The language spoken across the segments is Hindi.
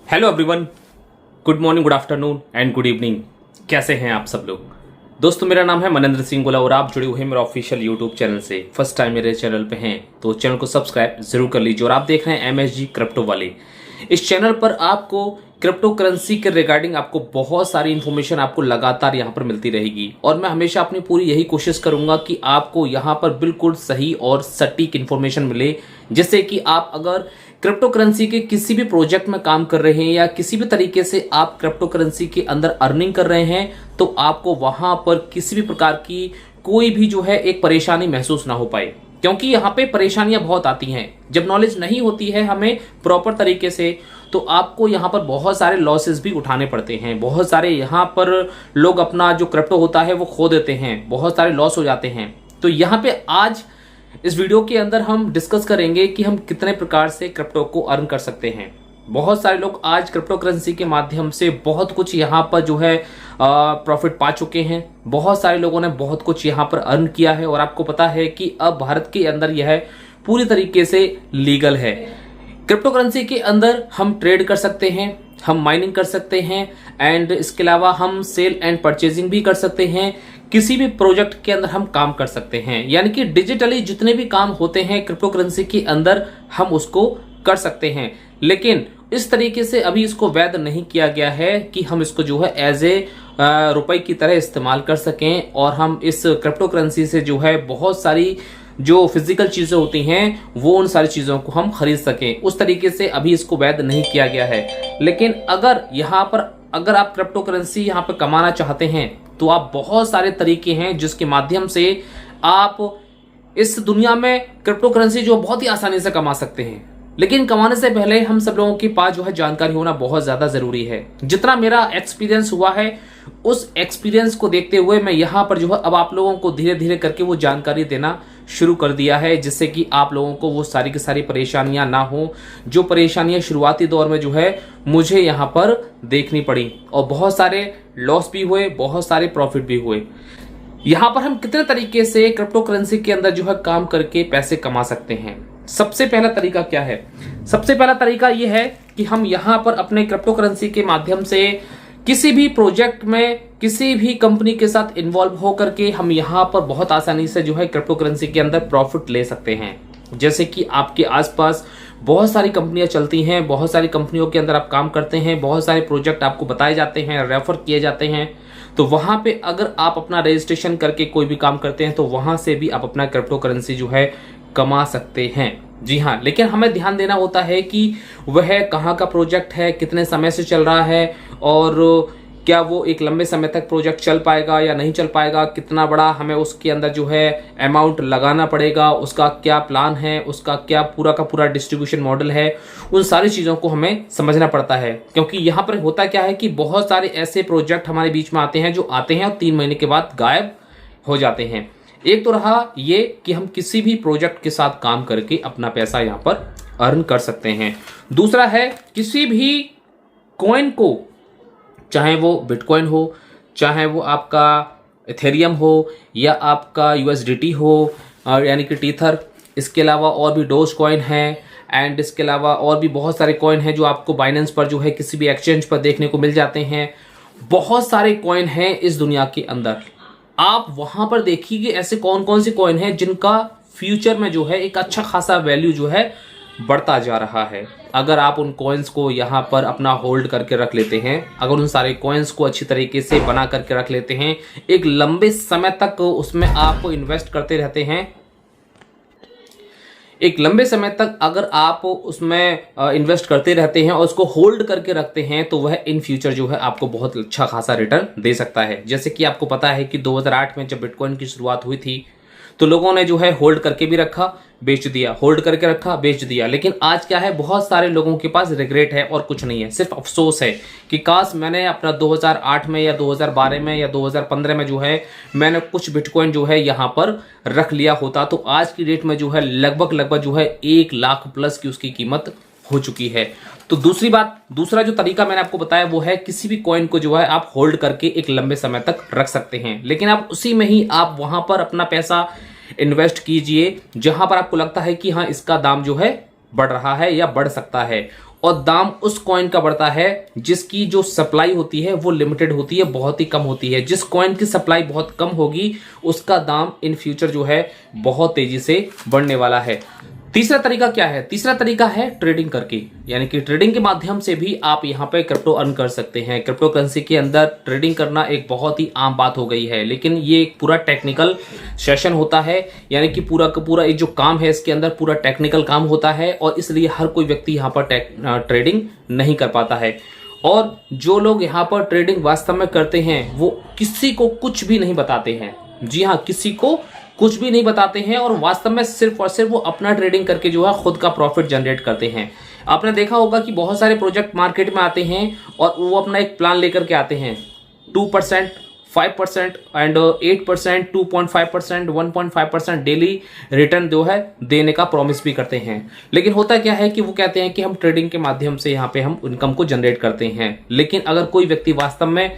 Hello everyone, good morning, good afternoon and good evening. कैसे हैं आप सब लोग? दोस्तों, मेरा नाम है मनेंद्र सिंह गोला और आप जुड़े हुए हैं मेरा ऑफिशियल यूट्यूब चैनल से। फर्स्ट टाइम मेरे चैनल पे हैं तो चैनल को सब्सक्राइब जरूर कर लीजिए। और आप देख रहे हैं MSG क्रिप्टो वाले। इस चैनल पर आपको क्रिप्टो करेंसी के रिगार्डिंग आपको बहुत सारी इंफॉर्मेशन आपको लगातार यहाँ पर मिलती रहेगी और मैं हमेशा अपनी पूरी यही कोशिश करूंगा कि आपको यहाँ पर बिल्कुल सही और सटीक इंफॉर्मेशन मिले, जिससे कि आप अगर क्रिप्टो करेंसी के किसी भी प्रोजेक्ट में काम कर रहे हैं या किसी भी तरीके से आप क्रिप्टो करेंसी के अंदर अर्निंग कर रहे हैं तो आपको वहां पर किसी भी प्रकार की कोई भी जो है एक परेशानी महसूस ना हो पाए। क्योंकि यहाँ पे परेशानियां बहुत आती हैं जब नॉलेज नहीं होती है हमें प्रॉपर तरीके से, तो आपको यहाँ पर बहुत सारे लॉसेस भी उठाने पड़ते हैं। बहुत सारे यहाँ पर लोग अपना जो क्रिप्टो होता है वो खो देते हैं, बहुत सारे लॉस हो जाते हैं। तो यहाँ पे आज इस वीडियो के अंदर हम डिस्कस करेंगे कि हम कितने प्रकार से क्रिप्टो को अर्न कर सकते हैं। बहुत सारे लोग आज क्रिप्टो करेंसी के माध्यम से बहुत कुछ यहाँ पर जो है प्रॉफिट पा चुके हैं। बहुत सारे लोगों ने बहुत कुछ यहाँ पर अर्न किया है और आपको पता है कि अब भारत के अंदर यह पूरी तरीके से लीगल है। क्रिप्टो करेंसी के अंदर हम ट्रेड कर सकते हैं, हम माइनिंग कर सकते हैं एंड इसके अलावा हम सेल एंड परचेजिंग भी कर सकते हैं। किसी भी प्रोजेक्ट के अंदर हम काम कर सकते हैं, यानी कि डिजिटली जितने भी काम होते हैं क्रिप्टो करेंसी के अंदर हम उसको कर सकते हैं। लेकिन इस तरीके से अभी इसको वैध नहीं किया गया है कि हम इसको जो है एज ए रुपए की तरह इस्तेमाल कर सकें और हम इस क्रिप्टो करेंसी से जो है बहुत सारी जो फिजिकल चीजें होती हैं वो उन सारी चीजों को हम खरीद सकें। उस तरीके से अभी इसको वैध नहीं किया गया है। लेकिन अगर आप क्रिप्टो करेंसी यहाँ पर कमाना चाहते हैं तो आप बहुत सारे तरीके हैं जिसके माध्यम से आप इस दुनिया में क्रिप्टो करेंसी जो बहुत ही आसानी से कमा सकते हैं। लेकिन कमाने से पहले हम सब लोगों के पास जो है जानकारी होना बहुत ज्यादा जरूरी है। जितना मेरा एक्सपीरियंस हुआ है उस एक्सपीरियंस को देखते हुए मैं यहाँ पर जो है अब आप लोगों को धीरे धीरे करके वो जानकारी देना शुरू कर दिया है, जिससे कि आप लोगों को वो सारी की सारी परेशानियां ना हो जो परेशानियां शुरुआती दौर में जो है मुझे यहाँ पर देखनी पड़ी और बहुत सारे लॉस भी हुए, बहुत सारे प्रॉफिट भी हुए। यहाँ पर हम कितने तरीके से क्रिप्टो करेंसी के अंदर जो है काम करके पैसे कमा सकते हैं। सबसे पहला तरीका क्या है? सबसे पहला तरीका यह है कि हम यहाँ पर अपने क्रिप्टो करेंसी के माध्यम से किसी भी प्रोजेक्ट में किसी भी कंपनी के साथ इन्वॉल्व होकर के हम यहाँ पर बहुत आसानी से जो है क्रिप्टो करेंसी के अंदर प्रॉफिट ले सकते हैं। जैसे कि आपके आसपास बहुत सारी कंपनियां चलती हैं, बहुत सारी कंपनियों के अंदर आप काम करते हैं, बहुत सारे प्रोजेक्ट आपको बताए जाते हैं, रेफर किए जाते हैं। तो वहां पे अगर आप अपना रजिस्ट्रेशन करके कोई भी काम करते हैं तो वहां से भी आप अपना क्रिप्टो करेंसी जो है कमा सकते हैं। जी हाँ, लेकिन हमें ध्यान देना होता है कि वह कहाँ का प्रोजेक्ट है, कितने समय से चल रहा है और क्या वो एक लंबे समय तक प्रोजेक्ट चल पाएगा या नहीं चल पाएगा, कितना बड़ा हमें उसके अंदर जो है अमाउंट लगाना पड़ेगा, उसका क्या प्लान है, उसका क्या पूरा का पूरा डिस्ट्रीब्यूशन मॉडल है। उन सारी चीज़ों को हमें समझना पड़ता है। क्योंकि यहाँ पर होता क्या है कि बहुत सारे ऐसे प्रोजेक्ट हमारे बीच में आते हैं जो आते हैं और 3 महीने के बाद गायब हो जाते हैं। एक तो रहा ये कि हम किसी भी प्रोजेक्ट के साथ काम करके अपना पैसा यहाँ पर अर्न कर सकते हैं। दूसरा है किसी भी कॉइन को, चाहे वो बिटकॉइन हो, चाहे वो आपका इथेरियम हो या आपका USDT हो यानी कि टीथर, इसके अलावा और भी डोज कॉइन है एंड इसके अलावा और भी बहुत सारे कॉइन हैं जो आपको बाइनेंस पर जो है किसी भी एक्सचेंज पर देखने को मिल जाते हैं। बहुत सारे कॉइन हैं इस दुनिया के अंदर। आप वहां पर देखिए ऐसे कौन कौन से कॉइन हैं जिनका फ्यूचर में जो है एक अच्छा खासा वैल्यू जो है बढ़ता जा रहा है। अगर आप उन कॉइन्स को यहाँ पर अपना होल्ड करके रख लेते हैं, अगर उन सारे कॉइन्स को अच्छी तरीके से बना करके रख लेते हैं, एक लंबे समय तक उसमें आप इन्वेस्ट करते रहते हैं, एक लंबे समय तक अगर आप उसमें इन्वेस्ट करते रहते हैं और उसको होल्ड करके रखते हैं तो वह इन फ्यूचर जो है आपको बहुत अच्छा खासा रिटर्न दे सकता है। जैसे कि आपको पता है कि 2008 में जब बिटकॉइन की शुरुआत हुई थी तो लोगों ने जो है होल्ड करके भी रखा, बेच दिया, होल्ड करके रखा, बेच दिया। लेकिन आज क्या है, बहुत सारे लोगों के पास रिग्रेट है और कुछ नहीं है, सिर्फ अफसोस है कि काश मैंने अपना 2008 में या 2012 में या 2015 में जो है मैंने कुछ बिटकॉइन जो है यहाँ पर रख लिया होता तो आज की डेट में जो है लगभग जो है 1 लाख प्लस की उसकी कीमत हो चुकी है। तो दूसरा जो तरीका मैंने आपको बताया वो है किसी भी कॉइन को जो है आप होल्ड करके एक लंबे समय तक रख सकते हैं। लेकिन आप उसी में ही आप वहां पर अपना पैसा इन्वेस्ट कीजिए जहां पर आपको लगता है कि हाँ इसका दाम जो है बढ़ रहा है या बढ़ सकता है, और दाम उस कॉइन का बढ़ता है जिसकी जो सप्लाई होती है वो लिमिटेड होती है, बहुत ही कम होती है। जिस कॉइन की सप्लाई बहुत कम होगी उसका दाम इन फ्यूचर जो है बहुत तेजी से बढ़ने वाला है। तीसरा तरीका क्या है? तीसरा तरीका है ट्रेडिंग करके, यानी कि ट्रेडिंग के माध्यम से भी आप यहाँ पे क्रिप्टो अर्न कर सकते हैं। क्रिप्टो करेंसी के अंदर ट्रेडिंग करना एक बहुत ही आम बात हो गई है, लेकिन ये एक पूरा टेक्निकल सेशन होता है, यानी कि पूरा का पूरा एक जो काम है इसके अंदर पूरा टेक्निकल काम होता है, और इसलिए हर कोई व्यक्ति यहाँ पर ट्रेडिंग नहीं कर पाता है। और जो लोग यहाँ पर ट्रेडिंग वास्तव में करते हैं वो किसी को कुछ भी नहीं बताते हैं। जी हाँ, किसी को कुछ भी नहीं बताते हैं, और वास्तव में सिर्फ और सिर्फ वो अपना ट्रेडिंग करके जो है खुद का प्रॉफिट जनरेट करते हैं। आपने देखा होगा कि बहुत सारे प्रोजेक्ट मार्केट में आते हैं और वो अपना एक प्लान लेकर के आते हैं, 2%, 5% एंड 8%, 2.5%, 1.5% डेली रिटर्न जो है देने का प्रॉमिस भी करते हैं। लेकिन होता क्या है कि वो कहते हैं कि हम ट्रेडिंग के माध्यम से यहाँ पे हम इनकम को जनरेट करते हैं। लेकिन अगर कोई व्यक्ति वास्तव में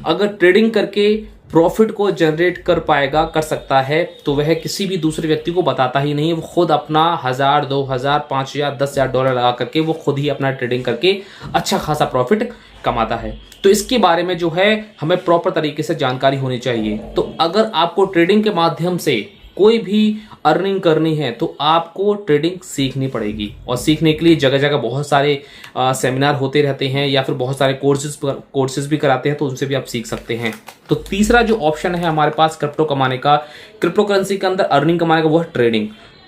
अगर ट्रेडिंग करके प्रॉफिट को जनरेट कर पाएगा, कर सकता है, तो वह किसी भी दूसरे व्यक्ति को बताता ही नहीं। वो खुद अपना 1000, 2000, 5000, 10,000 डॉलर लगा करके वो खुद ही अपना ट्रेडिंग करके अच्छा खासा प्रॉफिट कमाता है। तो इसके बारे में जो है हमें प्रॉपर तरीके से जानकारी होनी चाहिए। तो अगर आपको ट्रेडिंग के माध्यम से कोई भी अर्निंग करनी है तो आपको ट्रेडिंग सीखनी पड़ेगी, और सीखने के लिए जगह जगह बहुत सारे सेमिनार होते रहते हैं, या फिर बहुत सारे कोर्सेज भी कराते हैं, तो उनसे भी आप सीख सकते हैं। तो तीसरा जो ऑप्शन है हमारे पास क्रिप्टो कमाने का, क्रिप्टो करेंसी के अंदर अर्निंग कमाने का, वो है ट्रेडिंग।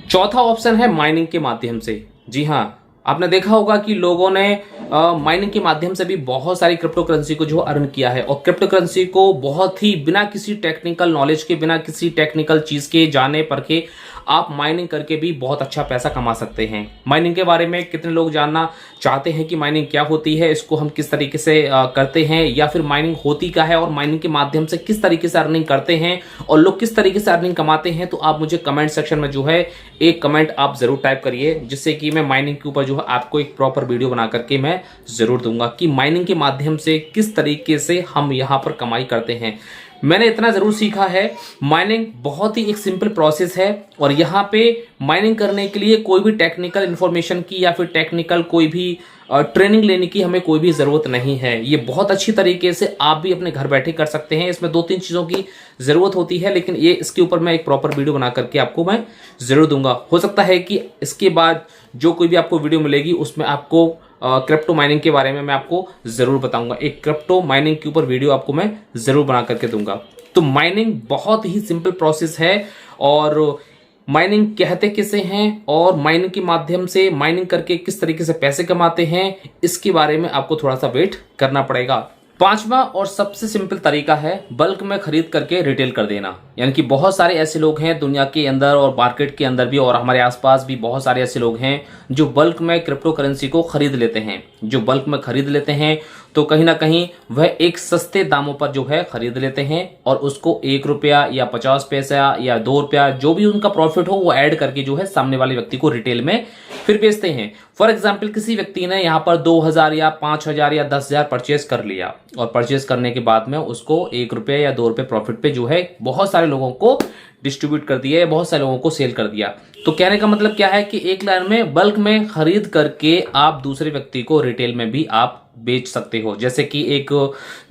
चौथा ऑप्शन है माइनिंग के माध्यम से। जी हाँ, आपने देखा होगा कि लोगों ने माइनिंग के माध्यम से भी बहुत सारी क्रिप्टो करेंसी को जो अर्न किया है, और क्रिप्टो करेंसी को बहुत ही बिना किसी टेक्निकल नॉलेज के, बिना किसी टेक्निकल चीज के जाने परखे आप माइनिंग करके भी बहुत अच्छा पैसा कमा सकते हैं। माइनिंग के बारे में कितने लोग जानना चाहते हैं कि माइनिंग क्या होती है, इसको हम किस तरीके से करते हैं, या फिर माइनिंग होती क्या है और माइनिंग के माध्यम से किस तरीके से अर्निंग करते हैं और लोग किस तरीके से अर्निंग कमाते हैं, तो आप मुझे कमेंट सेक्शन में जो है एक कमेंट आप जरूर टाइप करिए, जिससे कि मैं माइनिंग के ऊपर जो है आपको एक प्रॉपर वीडियो बना करके मैं जरूर दूंगा कि माइनिंग के माध्यम से किस तरीके से हम यहाँ पर कमाई करते हैं। मैंने इतना जरूर सीखा है, माइनिंग बहुत ही एक सिंपल प्रोसेस है, और यहाँ पे माइनिंग करने के लिए कोई भी टेक्निकल इन्फॉर्मेशन की या फिर टेक्निकल कोई भी ट्रेनिंग लेने की हमें कोई भी जरूरत नहीं है। ये बहुत अच्छी तरीके से आप भी अपने घर बैठे कर सकते हैं। इसमें 2-3 चीजों की जरूरत होती है, लेकिन ये इसके ऊपर मैं एक प्रॉपर वीडियो बना करके आपको मैं जरूर दूंगा। हो सकता है कि इसके बाद जो कोई भी आपको वीडियो मिलेगी उसमें आपको क्रिप्टो माइनिंग के बारे में मैं आपको जरूर बताऊंगा। एक क्रिप्टो माइनिंग के ऊपर वीडियो आपको मैं जरूर बना करके दूंगा। तो माइनिंग बहुत ही सिंपल प्रोसेस है, और माइनिंग कहते किसे हैं और माइनिंग के माध्यम से माइनिंग करके किस तरीके से पैसे कमाते हैं, इसके बारे में आपको थोड़ा सा वेट करना पड़ेगा। पांचवा और सबसे सिंपल तरीका है बल्क में खरीद करके रिटेल कर देना। यानी कि बहुत सारे ऐसे लोग हैं दुनिया के अंदर और मार्केट के अंदर भी, और हमारे आसपास भी बहुत सारे ऐसे लोग हैं जो बल्क में क्रिप्टो करेंसी को खरीद लेते हैं। जो बल्क में खरीद लेते हैं तो कहीं ना कहीं वह एक सस्ते दामों पर जो है खरीद लेते हैं, और उसको 1 रुपया या 50 पैसा या 2 रुपया जो भी उनका प्रॉफिट हो वो ऐड करके जो है सामने वाले व्यक्ति को रिटेल में फिर बेचते हैं। फॉर एग्जाम्पल, किसी व्यक्ति ने यहाँ पर 2000 या 5000 या 10,000 परचेज कर लिया, और परचेज करने के बाद में उसको 1 रुपये या 2 रुपये प्रॉफिट पे जो है बहुत सारे लोगों को डिस्ट्रीब्यूट कर दिया, बहुत सारे लोगों को सेल कर दिया। तो कहने का मतलब क्या है कि एक लाइन में बल्क में खरीद करके आप दूसरे व्यक्ति को रिटेल में भी आप बेच सकते हो। जैसे कि एक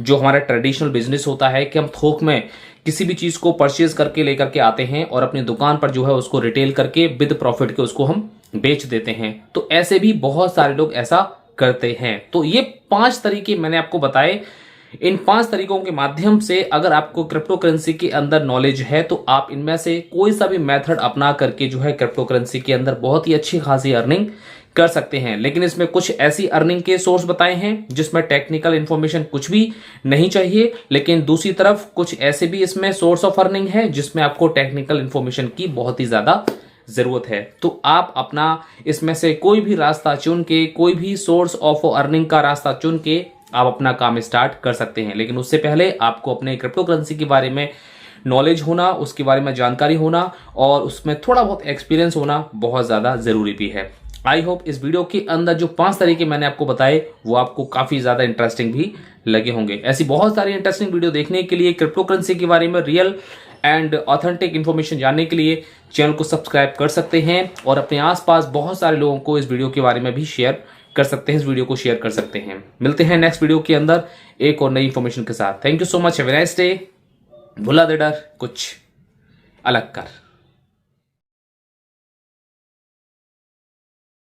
जो हमारा ट्रेडिशनल बिजनेस होता है कि हम थोक में किसी भी चीज को परचेज करके लेकर के आते हैं और अपनी दुकान पर जो है उसको रिटेल करके विद प्रॉफिट के उसको हम बेच देते हैं। तो ऐसे भी बहुत सारे लोग ऐसा करते हैं। तो ये 5 तरीके मैंने आपको बताए। इन 5 तरीकों के माध्यम से अगर आपको क्रिप्टो करेंसी के अंदर नॉलेज है तो आप इनमें से कोई सा भी मेथड अपना करके जो है क्रिप्टो करेंसी के अंदर बहुत ही अच्छी खासी अर्निंग कर सकते हैं। लेकिन इसमें कुछ ऐसी अर्निंग के सोर्स बताए हैं जिसमें टेक्निकल इंफॉर्मेशन कुछ भी नहीं चाहिए, लेकिन दूसरी तरफ कुछ ऐसे भी इसमें सोर्स ऑफ अर्निंग है जिसमें आपको टेक्निकल इंफॉर्मेशन की बहुत ही ज्यादा जरूरत है। तो आप अपना इसमें से कोई भी रास्ता चुन के, कोई भी सोर्स ऑफ अर्निंग का रास्ता चुन के आप अपना काम स्टार्ट कर सकते हैं। लेकिन उससे पहले आपको अपने क्रिप्टो करेंसी के बारे में नॉलेज होना, उसके बारे में जानकारी होना और उसमें थोड़ा बहुत एक्सपीरियंस होना बहुत ज़्यादा ज़रूरी भी है। आई होप इस वीडियो के अंदर जो 5 तरीके मैंने आपको बताए वो आपको काफ़ी ज़्यादा इंटरेस्टिंग भी लगे होंगे। ऐसी बहुत सारी इंटरेस्टिंग वीडियो देखने के लिए, क्रिप्टो करेंसी के बारे में रियल एंड ऑथेंटिक इन्फॉर्मेशन जानने के लिए चैनल को सब्सक्राइब कर सकते हैं और अपने आसपास बहुत सारे लोगों को इस वीडियो के बारे में भी शेयर कर सकते हैं, इस वीडियो को शेयर कर सकते हैं। मिलते हैं नेक्स्ट वीडियो के अंदर एक और नई इन्फॉर्मेशन के साथ। Thank you so much, have a nice day. भुला दे डर, कुछ अलग कर।